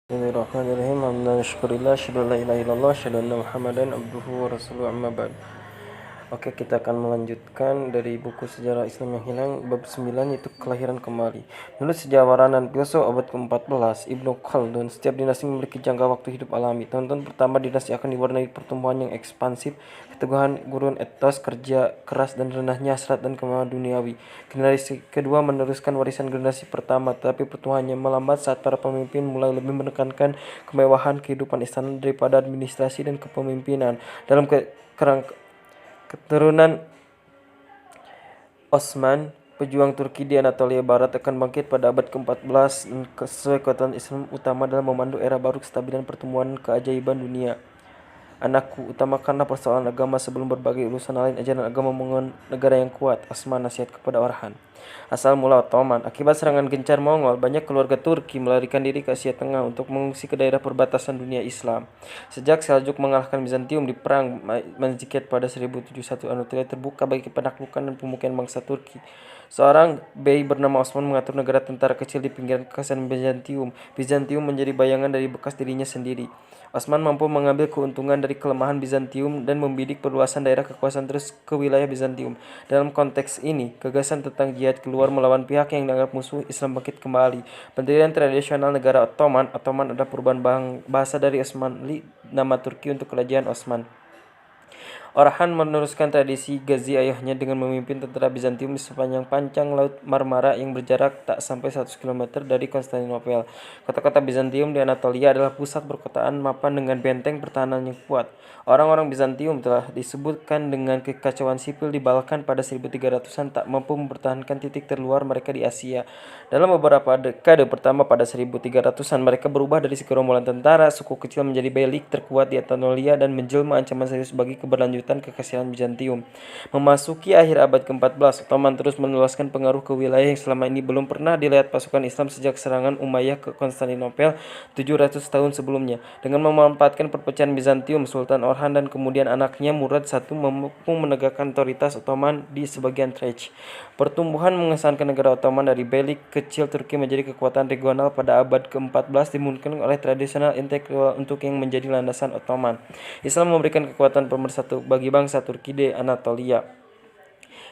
Bismillahirrahmanirrahim. Alhamdulillah, asyhadu an la ilaha illallah, asyhadu anna Muhammadan abduhu wa rasuluhu, amma ba'd. Oke, kita akan melanjutkan dari buku Sejarah Islam yang Hilang bab 9, yaitu kelahiran kembali. Menurut sejarawan dan filsuf abad ke-14, Ibnu Khaldun, setiap dinasti memiliki jangka waktu hidup alami. Tahun-tahun pertama dinasti akan diwarnai pertumbuhan yang ekspansif, keteguhan gurun etos, kerja keras, dan rendahnya hasrat dan kemauan duniawi. Generasi kedua meneruskan warisan generasi pertama, tetapi pertumbuhannya melambat saat para pemimpin mulai lebih menekankan kemewahan kehidupan istana daripada administrasi dan kepemimpinan. Dalam keturunan Osman, pejuang Turki di Anatolia Barat, akan bangkit pada abad ke-14 dan sesuai kekuatan Islam utama dalam memandu era baru kestabilan pertumbuhan keajaiban dunia. Anakku, utamakanlah persoalan agama sebelum berbagai urusan lain. Ajaran agama membangun negara yang kuat. Osman, nasihat kepada Orhan. Asal mula Ottoman. Akibat serangan gencar Mongol, banyak keluarga Turki melarikan diri ke Asia Tengah untuk mengungsi ke daerah perbatasan dunia Islam. Sejak Seljuk mengalahkan Bizantium di perang Manzikert pada 1071, Anatolia terbuka bagi penaklukan dan pemukiman bangsa Turki. Seorang bey bernama Osman mengatur negara tentara kecil di pinggiran kekuasaan Bizantium. Bizantium menjadi bayangan dari bekas dirinya sendiri. Osman mampu mengambil keuntungan dari kelemahan Bizantium dan membidik perluasan daerah kekuasaan terus ke wilayah Bizantium. Dalam konteks ini, gagasan tentang jihad keluar melawan pihak yang dianggap musuh Islam bangkit kembali. Pendirian tradisional negara Ottoman adalah perubahan bahasa dari Osmanli, nama Turki untuk kerajaan Osman. Orhan meneruskan tradisi Ghazi ayahnya dengan memimpin tentara Bizantium di sepanjang pancang Laut Marmara yang berjarak tak sampai 100 km dari Konstantinopel. Kota-kota Bizantium di Anatolia adalah pusat perkotaan mapan dengan benteng pertahanan yang kuat. Orang-orang Bizantium telah disebutkan dengan kekacauan sipil di Balkan pada 1300-an tak mampu mempertahankan titik terluar mereka di Asia. Dalam beberapa dekade pertama pada 1300-an, mereka berubah dari segerombolan tentara suku kecil menjadi beylik terkuat di Anatolia dan menjelma ancaman serius bagi keberlanjutan kekaisaran Bizantium. Memasuki akhir abad ke-14, Ottoman terus meluaskan pengaruh ke wilayah yang selama ini belum pernah dilihat pasukan Islam sejak serangan Umayyah ke Konstantinopel 700 tahun sebelumnya. Dengan memanfaatkan perpecahan Bizantium, Sultan Orhan dan kemudian anaknya Murad I mampu menegakkan otoritas Ottoman di sebagian Thrace. Pertumbuhan mengesankan negara Ottoman dari beylik kecil Turki menjadi kekuatan regional pada abad ke-14 dimungkinkan oleh tradisional intelektual untuk yang menjadi landasan Ottoman. Islam memberikan kekuatan pemersatu bagi bangsa Turki di Anatolia.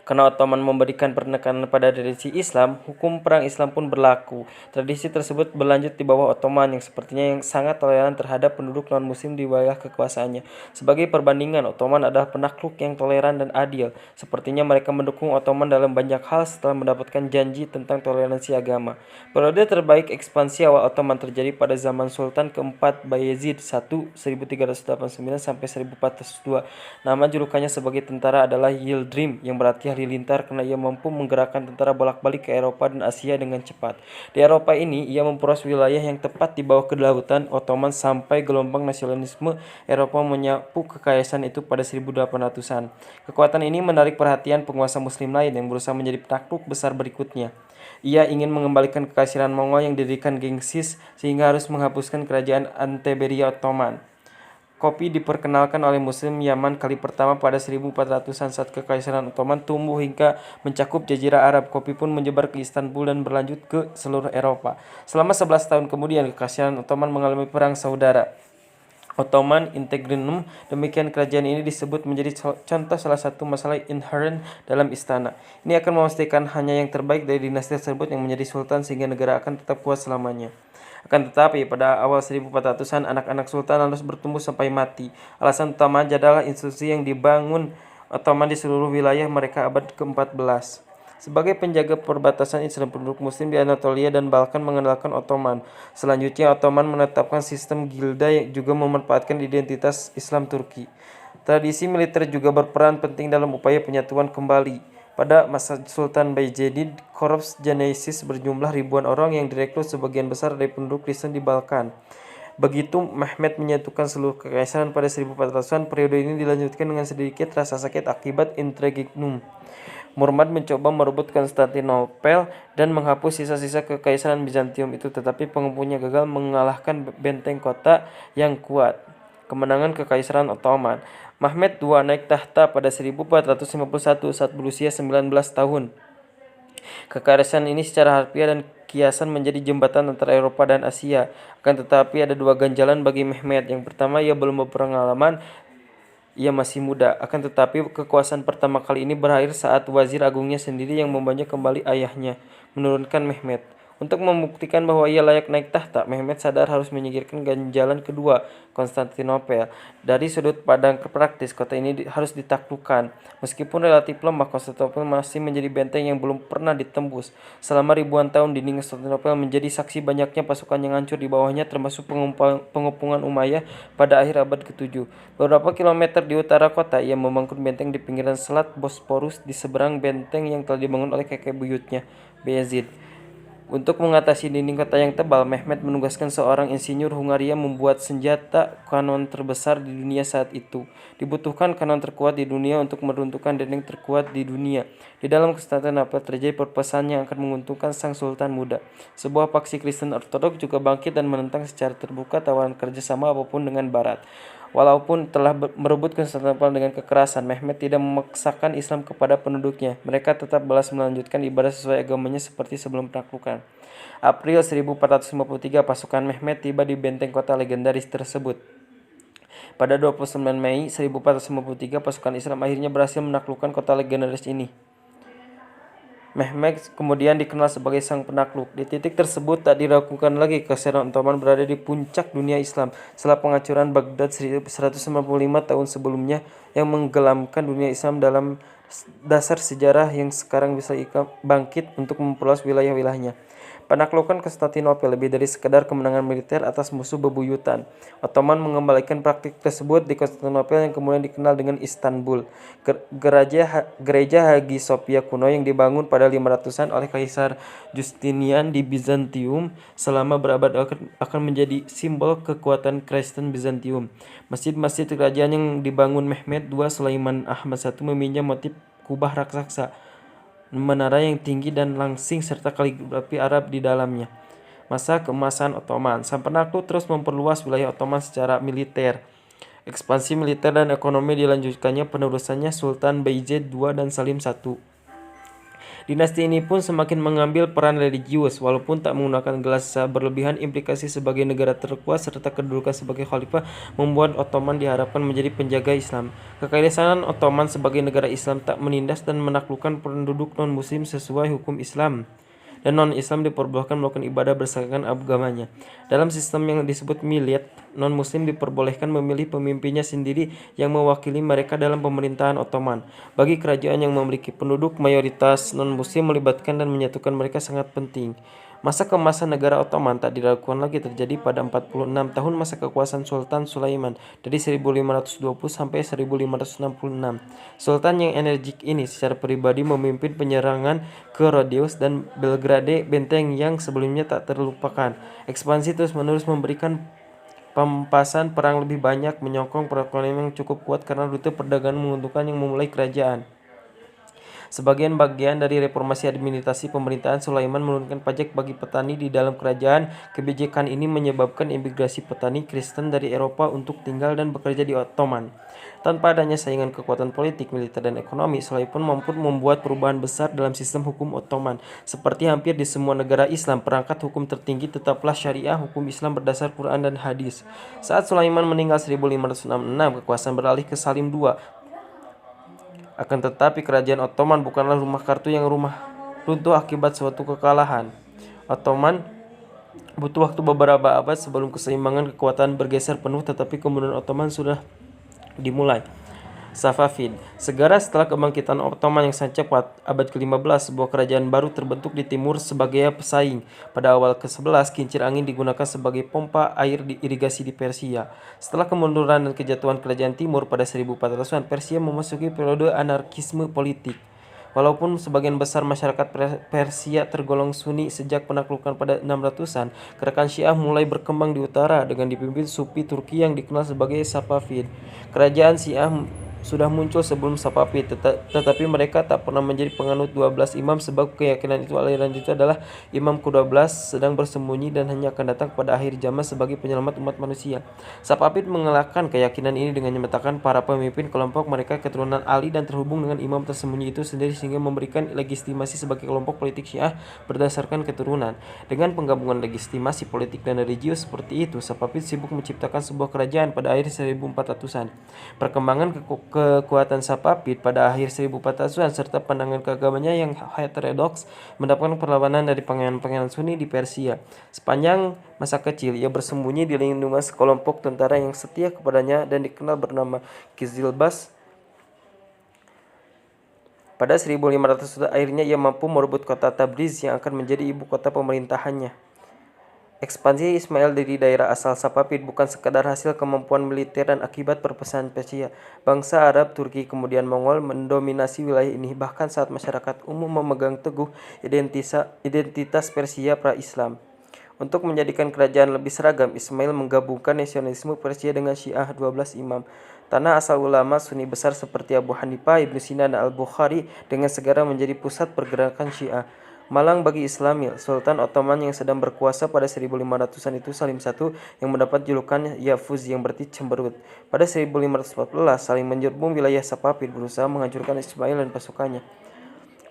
Karena Ottoman memberikan penekanan pada tradisi Islam, hukum perang Islam pun berlaku. Tradisi tersebut berlanjut di bawah Ottoman yang sepertinya yang sangat toleran terhadap penduduk non-muslim di wilayah kekuasaannya. Sebagai perbandingan, Ottoman adalah penakluk yang toleran dan adil. Sepertinya mereka mendukung Ottoman dalam banyak hal setelah mendapatkan janji tentang toleransi agama. Periode terbaik ekspansi awal Ottoman terjadi pada zaman Sultan keempat Bayezid I 1389 sampai 1402. Nama julukannya sebagai tentara adalah Yildirim, yang berarti halilintar karena ia mampu menggerakkan tentara bolak-balik ke Eropa dan Asia dengan cepat. Di Eropa ini, ia memperos wilayah yang tepat di bawah kedaulatan Ottoman sampai gelombang nasionalisme Eropa menyapu kekaisaran itu pada 1800-an. Kekuatan ini menarik perhatian penguasa muslim lain yang berusaha menjadi penakluk besar berikutnya. Ia ingin mengembalikan kekaisaran Mongol yang didirikan Genghis sehingga harus menghapuskan kerajaan Anteberia Ottoman. Kopi diperkenalkan oleh Muslim Yaman kali pertama pada 1400-an saat Kekaisaran Ottoman tumbuh hingga mencakup Jazirah Arab. Kopi pun menyebar ke Istanbul dan berlanjut ke seluruh Eropa. Selama 11 tahun kemudian, Kekaisaran Ottoman mengalami perang saudara Ottoman Integrinum. Demikian kerajaan ini disebut menjadi contoh salah satu masalah inherent dalam istana. Ini akan memastikan hanya yang terbaik dari dinasti tersebut yang menjadi sultan sehingga negara akan tetap kuat selamanya. Akan tetapi, pada awal 1400-an, anak-anak sultan harus bertumbuh sampai mati. Alasan utama adalah institusi yang dibangun Ottoman di seluruh wilayah mereka abad ke-14. Sebagai penjaga perbatasan Islam, penduduk muslim di Anatolia dan Balkan mengandalkan Ottoman. Selanjutnya, Ottoman menetapkan sistem gilda yang juga memanfaatkan identitas Islam Turki. Tradisi militer juga berperan penting dalam upaya penyatuan kembali. Pada masa Sultan Bayezid, Korps Janissaries berjumlah ribuan orang yang direkrut sebagian besar dari penduduk Kristen di Balkan. Begitu Mehmed menyatukan seluruh kekaisaran pada 1400-an, periode ini dilanjutkan dengan sedikit rasa sakit akibat interregnum. Murmad mencoba merebut Konstantinopel dan menghapus sisa-sisa kekaisaran Bizantium itu, tetapi penghubungnya gagal mengalahkan benteng kota yang kuat. Kemenangan Kekaisaran Ottoman. Mehmed II naik tahta pada 1451 saat berusia 19 tahun. Kekaisaran ini secara harfiah dan kiasan menjadi jembatan antara Eropa dan Asia. Akan tetapi ada dua ganjalan bagi Mehmed. Yang pertama, ia belum berpengalaman, ia masih muda. Akan tetapi kekuasaan pertama kali ini berakhir saat wazir agungnya sendiri yang membajak kembali ayahnya, menurunkan Mehmed. Untuk membuktikan bahwa ia layak naik tahta, Mehmed sadar harus menyingkirkan ganjalan kedua, Konstantinopel. Dari sudut pandang praktis, kota ini harus ditaklukkan. Meskipun relatif lemah, Konstantinopel masih menjadi benteng yang belum pernah ditembus. Selama ribuan tahun, dinding Konstantinopel menjadi saksi banyaknya pasukan yang hancur di bawahnya, termasuk pengepungan Umayyah pada akhir abad ke-7. Beberapa kilometer di utara kota, ia membangun benteng di pinggiran Selat Bosporus di seberang benteng yang telah dibangun oleh kakek buyutnya, Bayezid. Untuk mengatasi dinding kota yang tebal, Mehmed menugaskan seorang insinyur Hungaria membuat senjata kanon terbesar di dunia saat itu. Dibutuhkan kanon terkuat di dunia untuk meruntuhkan dinding terkuat di dunia. Di dalam Konstantinopel terjadi perpecahan yang akan menguntungkan sang sultan muda. Sebuah faksi Kristen Ortodoks juga bangkit dan menentang secara terbuka tawaran kerjasama apapun dengan Barat. Walaupun telah merebut Konstantinopel dengan kekerasan, Mehmed tidak memaksakan Islam kepada penduduknya. Mereka tetap balas melanjutkan ibadah sesuai agamanya seperti sebelum penaklukan. April 1453, pasukan Mehmed tiba di benteng kota legendaris tersebut. Pada 29 Mei 1453, pasukan Islam akhirnya berhasil menaklukkan kota legendaris ini. Mehmed kemudian dikenal sebagai sang penakluk. Di titik tersebut tak diragukan lagi kesadaran Ottoman berada di puncak dunia Islam setelah penghancuran Baghdad 195 tahun sebelumnya yang menggelamkan dunia Islam dalam dasar sejarah yang sekarang bisa bangkit untuk memperluas wilayah-wilayahnya. Penaklukan Konstantinopel lebih dari sekadar kemenangan militer atas musuh bebuyutan. Ottoman mengembalikan praktik tersebut di Konstantinopel yang kemudian dikenal dengan Istanbul. Gereja Hagia Sophia kuno yang dibangun pada 500-an oleh Kaisar Justinian di Bizantium selama berabad akan menjadi simbol kekuatan Kristen Bizantium. Masjid-masjid kerajaan yang dibangun Mehmed II Sulaiman Ahmad I meminjam motif kubah raksasa, menara yang tinggi dan langsing serta kaligrafi Arab di dalamnya. Masa keemasan Ottoman. Sang penakluk terus memperluas wilayah Ottoman secara militer. Ekspansi militer dan ekonomi dilanjutkannya penerusannya Sultan Bayezid II dan Salim I. Dinasti ini pun semakin mengambil peran religius, walaupun tak menggunakan gelar berlebihan. Implikasi sebagai negara terkuat serta kedudukan sebagai khalifah membuat Ottoman diharapkan menjadi penjaga Islam. Kekaisaran Ottoman sebagai negara Islam tak menindas dan menaklukkan penduduk non-muslim sesuai hukum Islam, dan non-Islam diperbolehkan melakukan ibadah berdasarkan agamanya. Dalam sistem yang disebut milet, non-Muslim diperbolehkan memilih pemimpinnya sendiri yang mewakili mereka dalam pemerintahan Ottoman. Bagi kerajaan yang memiliki penduduk mayoritas non-Muslim, melibatkan dan menyatukan mereka sangat penting. Masa keemasan negara Ottoman tak diragukan lagi terjadi pada 46 tahun masa kekuasaan Sultan Sulaiman dari 1520 sampai 1566. Sultan yang energik ini secara pribadi memimpin penyerangan ke Rhodes dan Belgrade, benteng yang sebelumnya tak terlupakan. Ekspansi terus-menerus memberikan pampasan perang lebih banyak, menyokong perekonomian yang cukup kuat karena rute perdagangan menguntungkan yang memulai kerajaan. Sebagian bagian dari reformasi administrasi pemerintahan Sulaiman menurunkan pajak bagi petani di dalam kerajaan. Kebijakan ini menyebabkan imigrasi petani Kristen dari Eropa untuk tinggal dan bekerja di Ottoman. Tanpa adanya saingan kekuatan politik, militer, dan ekonomi, Sulaiman mampu membuat perubahan besar dalam sistem hukum Ottoman. Seperti hampir di semua negara Islam, perangkat hukum tertinggi tetaplah syariah, hukum Islam berdasar Quran dan hadis. Saat Sulaiman meninggal 1566, kekuasaan beralih ke Salim II. Akan tetapi kerajaan Ottoman bukanlah rumah kartu yang runtuh akibat suatu kekalahan. Ottoman butuh waktu beberapa abad sebelum keseimbangan kekuatan bergeser penuh, tetapi kemudian Ottoman sudah dimulai. Safavid. Segera setelah kebangkitan Ottoman yang sangat cepat, abad ke-15, sebuah kerajaan baru terbentuk di timur sebagai pesaing. Pada awal ke-11, kincir angin digunakan sebagai pompa air di irigasi di Persia. Setelah kemunduran dan kejatuhan kerajaan timur pada 1400-an, Persia memasuki periode anarkisme politik. Walaupun sebagian besar masyarakat Persia tergolong Sunni sejak penaklukan pada 600-an, gerakan Syiah mulai berkembang di utara dengan dipimpin Sufi Turki yang dikenal sebagai Safavid. Kerajaan Syiah sudah muncul sebelum Safavid, tetapi mereka tak pernah menjadi penganut 12 imam sebab keyakinan itu aliran itu adalah imam ke-12 sedang bersembunyi dan hanya akan datang pada akhir zaman sebagai penyelamat umat manusia. Safavid mengalahkan keyakinan ini dengan menyatakan para pemimpin kelompok mereka keturunan Ali dan terhubung dengan imam tersembunyi itu sendiri sehingga memberikan legitimasi sebagai kelompok politik Syiah berdasarkan keturunan. Dengan penggabungan legitimasi politik dan religius seperti itu, Safavid sibuk menciptakan sebuah kerajaan pada akhir 1400-an. Perkembangan kekuatan Safavid pada akhir 1400-an serta pandangan keagamannya yang heterodoks mendapatkan perlawanan dari pangeran-pangeran Sunni di Persia. Sepanjang masa kecil, ia bersembunyi di lindungan sekelompok tentara yang setia kepadanya dan dikenal bernama Qizilbash. Pada 1500 akhirnya ia mampu merebut kota Tabriz yang akan menjadi ibu kota pemerintahannya. Ekspansi Ismail dari daerah asal Safavid bukan sekadar hasil kemampuan militer dan akibat perpecahan Persia. Bangsa Arab, Turki, kemudian Mongol mendominasi wilayah ini bahkan saat masyarakat umum memegang teguh identitas Persia pra-Islam. Untuk menjadikan kerajaan lebih seragam, Ismail menggabungkan nasionalisme Persia dengan Syiah 12 imam. Tanah asal ulama Sunni besar seperti Abu Hanifah, Ibnu Sina, dan Al-Bukhari dengan segera menjadi pusat pergerakan Syiah. Malang bagi Islamil, Sultan Ottoman yang sedang berkuasa pada 1500-an itu Salim I yang mendapat julukan Yavuz yang berarti cemberut. Pada 1514, saling menyerbu wilayah Safavid berusaha menghancurkan Ismail dan pasukannya.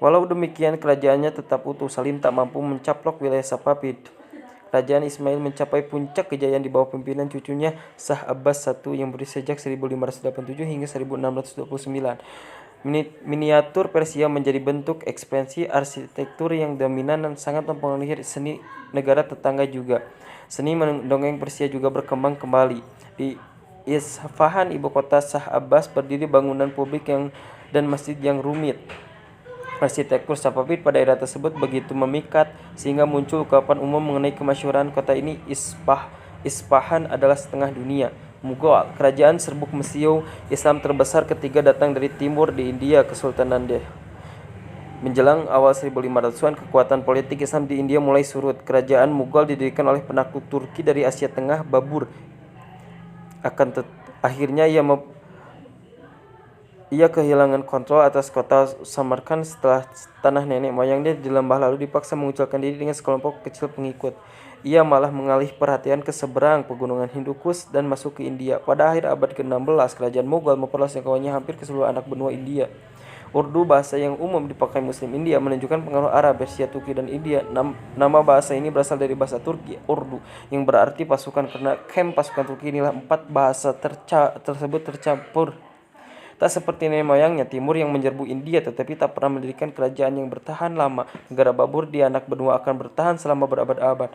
Walau demikian, kerajaannya tetap utuh. Salim tak mampu mencaplok wilayah Safavid. Kerajaan Ismail mencapai puncak kejayaan di bawah pimpinan cucunya Shah Abbas I yang berdiri sejak 1587 hingga 1629. Miniatur Persia menjadi bentuk ekspansi arsitektur yang dominan dan sangat mempengaruhi seni negara tetangga juga. Seni mendongeng Persia juga berkembang kembali. Di Isfahan, ibu kota Shah Abbas, berdiri bangunan publik dan masjid yang rumit. Arsitektur Safavid pada era tersebut begitu memikat sehingga muncul ungkapan umum mengenai kemasyhuran kota ini. Isfahan adalah setengah dunia. Mughal, kerajaan serbuk Mesir Islam terbesar ketiga datang dari timur di India, Kesultanan Delhi. Menjelang awal 1500-an, kekuatan politik Islam di India mulai surut. Kerajaan Mughal didirikan oleh penakluk Turki dari Asia Tengah, Babur. Akhirnya ia kehilangan kontrol atas kota Samarkand setelah tanah nenek moyangnya di lembah lalu dipaksa mengucilkan diri dengan sekelompok kecil pengikut. Ia malah mengalih perhatian ke seberang pegunungan Hindukush dan masuk ke India. Pada akhir abad ke-16, kerajaan Mughal memperluas jangkauannya hampir ke seluruh anak benua India. Urdu, bahasa yang umum dipakai Muslim India, menunjukkan pengaruh Arab, Persia, Turki, dan India. Nama bahasa ini berasal dari bahasa Turki, Urdu, yang berarti pasukan. Karena camp pasukan Turki inilah 4 bahasa tersebut tercampur. Tak seperti nenek moyangnya Timur yang menyerbu India tetapi tak pernah mendirikan kerajaan yang bertahan lama. Negara Babur di anak benua akan bertahan selama berabad-abad.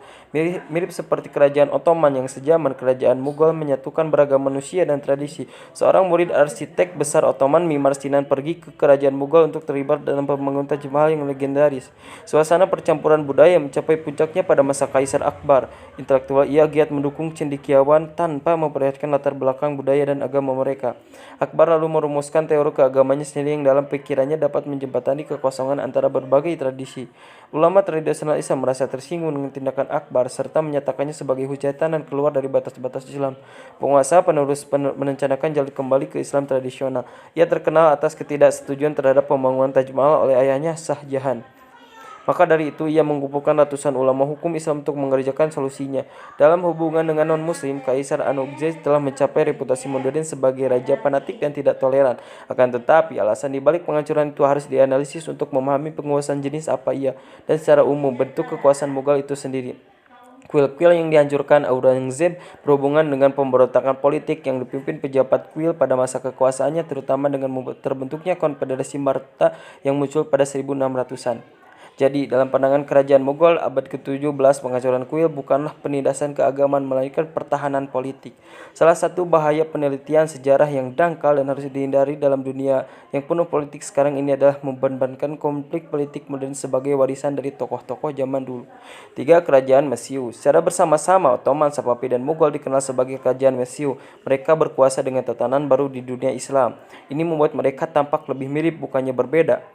Mirip seperti kerajaan Ottoman yang sejaman, kerajaan Mughal menyatukan beragam manusia dan tradisi. Seorang murid arsitek besar Ottoman, Mimar Sinan, pergi ke kerajaan Mughal untuk terlibat dalam pembangunan Taj Mahal yang legendaris. Suasana percampuran budaya mencapai puncaknya pada masa Kaisar Akbar. Intelektual, ia giat mendukung cendekiawan tanpa memperhatikan latar belakang budaya dan agama mereka. Akbar lalu merumuskan teori keagamannya sendiri yang dalam pikirannya dapat menjembatani kekosongan antara berbagai tradisi. Ulama tradisional Islam merasa tersinggung dengan tindakan Akbar serta menyatakannya sebagai hujatan dan keluar dari batas-batas Islam. Penguasa penerus merencanakan jalan kembali ke Islam tradisional. Ia terkenal atas ketidaksetujuan terhadap pembangunan Taj Mahal oleh ayahnya Shah Jahan. Maka dari itu ia mengumpulkan ratusan ulama hukum Islam untuk mengerjakan solusinya. Dalam hubungan dengan non-muslim, Kaisar Anugerah telah mencapai reputasi modern sebagai raja fanatik dan tidak toleran. Akan tetapi, alasan dibalik penghancuran itu harus dianalisis untuk memahami penguasaan jenis apa ia dan secara umum bentuk kekuasaan Mughal itu sendiri. Kuil-kuil yang dihancurkan Aurangzeb berhubungan dengan pemberontakan politik yang dipimpin pejabat kuil pada masa kekuasaannya, terutama dengan terbentuknya konfederasi Marta yang muncul pada 1600-an. Jadi, dalam pandangan kerajaan Mughal abad ke-17, penghancuran kuil bukanlah penindasan keagamaan melainkan pertahanan politik. Salah satu bahaya penelitian sejarah yang dangkal dan harus dihindari dalam dunia yang penuh politik sekarang ini adalah membebankan konflik politik modern sebagai warisan dari tokoh-tokoh zaman dulu. 3. Kerajaan Mesir. Secara bersama-sama, Ottoman, Safavid, dan Mughal dikenal sebagai kerajaan Mesir. Mereka berkuasa dengan tatanan baru di dunia Islam. Ini membuat mereka tampak lebih mirip, bukannya berbeda.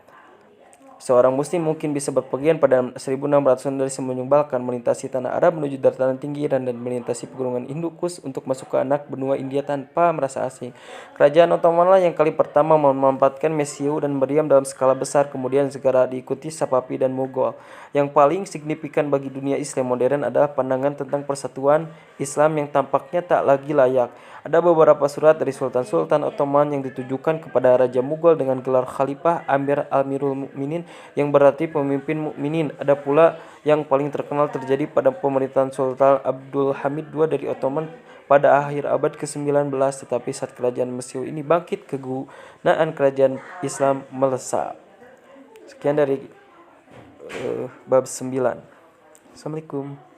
Seorang muslim mungkin bisa berpergian pada 1600-an dari semenanjung Balkan, melintasi tanah Arab menuju dataran tinggi Iran, dan melintasi pegunungan Hindukush untuk masuk ke anak benua India tanpa merasa asing. Kerajaan Ottomanlah yang kali pertama memanfaatkan Mesiu dan meriam dalam skala besar, kemudian segera diikuti Safavi dan Mughal. Yang paling signifikan bagi dunia Islam modern adalah pandangan tentang persatuan Islam yang tampaknya tak lagi layak. Ada beberapa surat dari Sultan-Sultan Ottoman yang ditujukan kepada Raja Mughal dengan gelar Khalifah Amir Amirul Mukminin, yang berarti pemimpin mukminin. Ada pula yang paling terkenal terjadi pada pemerintahan Sultan Abdul Hamid II dari Ottoman pada akhir abad ke-19, tetapi saat kerajaan Mesir ini bangkit, kegunaan kerajaan Islam melesat. Sekian dari bab 9. Assalamualaikum.